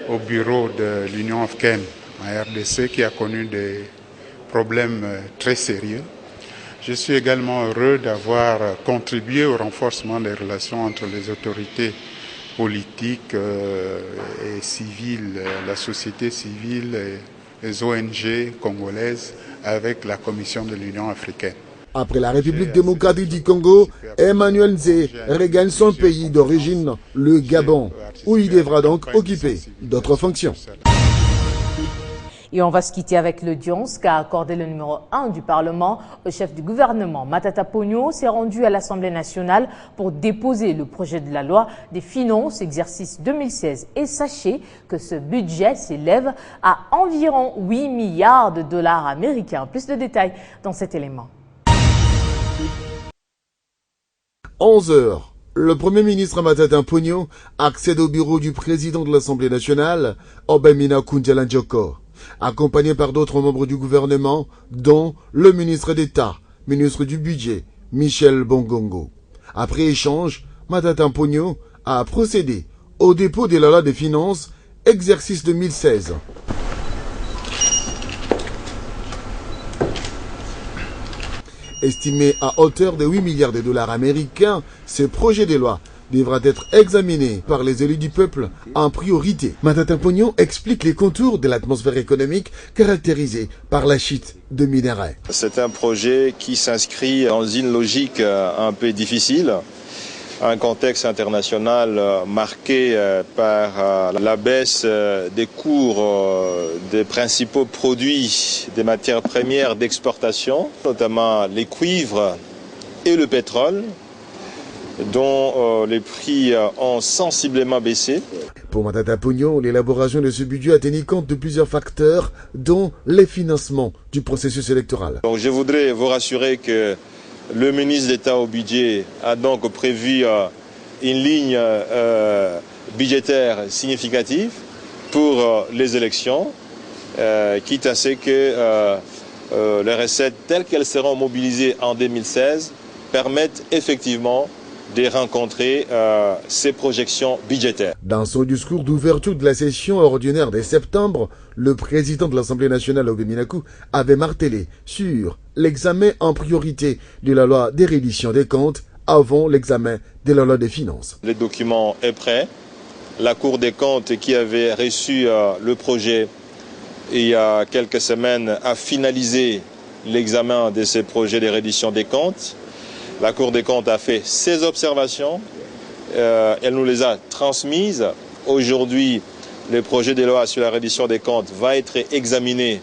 au bureau de l'Union africaine en RDC qui a connu des problèmes très sérieux. Je suis également heureux d'avoir contribué au renforcement des relations entre les autorités politiques et civiles, la société civile et les ONG congolaises avec la Commission de l'Union africaine. Après la République démocratique du Congo, Emmanuel Nzé regagne son pays d'origine, le Gabon, où il devra donc occuper d'autres fonctions. Et on va se quitter avec l'audience qu'a accordé le numéro 1 du Parlement au chef du gouvernement. Matata Ponyo s'est rendu à l'Assemblée nationale pour déposer le projet de la loi des finances exercice 2016. Et sachez que ce budget s'élève à environ 8 milliards de dollars américains. Plus de détails dans cet élément. 11 heures. Le Premier ministre Matata Ponyo accède au bureau du président de l'Assemblée nationale, Obemina Koundiala Njoko, accompagné par d'autres membres du gouvernement, dont le ministre d'État, ministre du Budget, Michel Bongongo. Après échange, Matata Ponyo a procédé au dépôt de la loi des finances, exercice 2016. Estimé à hauteur de 8 milliards de dollars américains, ce projet de loi devra être examiné par les élus du peuple en priorité. Matata Ponyo explique les contours de l'atmosphère économique caractérisée par la chute de minerais. C'est un projet qui s'inscrit dans une logique un peu difficile, un contexte international marqué par la baisse des cours des principaux produits des matières premières d'exportation, notamment les cuivres et le pétrole, dont les prix ont sensiblement baissé. Pour Matata Ponyo, l'élaboration de ce budget a tenu compte de plusieurs facteurs, dont les financements du processus électoral. Donc je voudrais vous rassurer que le ministre d'État au budget a donc prévu une ligne budgétaire significative pour les élections, quitte à ce que les recettes telles qu'elles seront mobilisées en 2016 permettent effectivement de rencontrer ces projections budgétaires. Dans son discours d'ouverture de la session ordinaire de septembre, le président de l'Assemblée nationale, Obemina Koundiala, avait martelé sur l'examen en priorité de la loi des redditions des comptes avant l'examen de la loi des finances. Le document est prêt. La Cour des comptes qui avait reçu le projet il y a quelques semaines a finalisé l'examen de ces projets de reddition des comptes. La Cour des comptes a fait ses observations, elle nous les a transmises. Aujourd'hui, le projet de loi sur la reddition des comptes va être examiné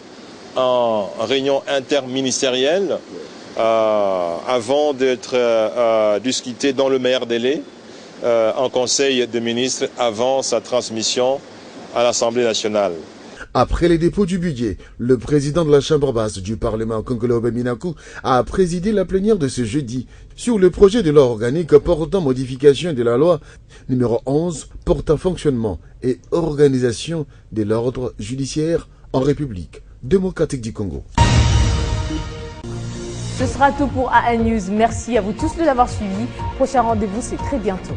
en réunion interministérielle avant d'être discuté dans le meilleur délai en Conseil des ministres avant sa transmission à l'Assemblée nationale. Après les dépôts du budget, le président de la Chambre basse du Parlement congolais Obemina Koundiala a présidé la plénière de ce jeudi sur le projet de loi organique portant modification de la loi numéro 11 portant fonctionnement et organisation de l'ordre judiciaire en République démocratique du Congo. Ce sera tout pour AN News. Merci à vous tous de l'avoir suivi. Prochain rendez-vous, c'est très bientôt.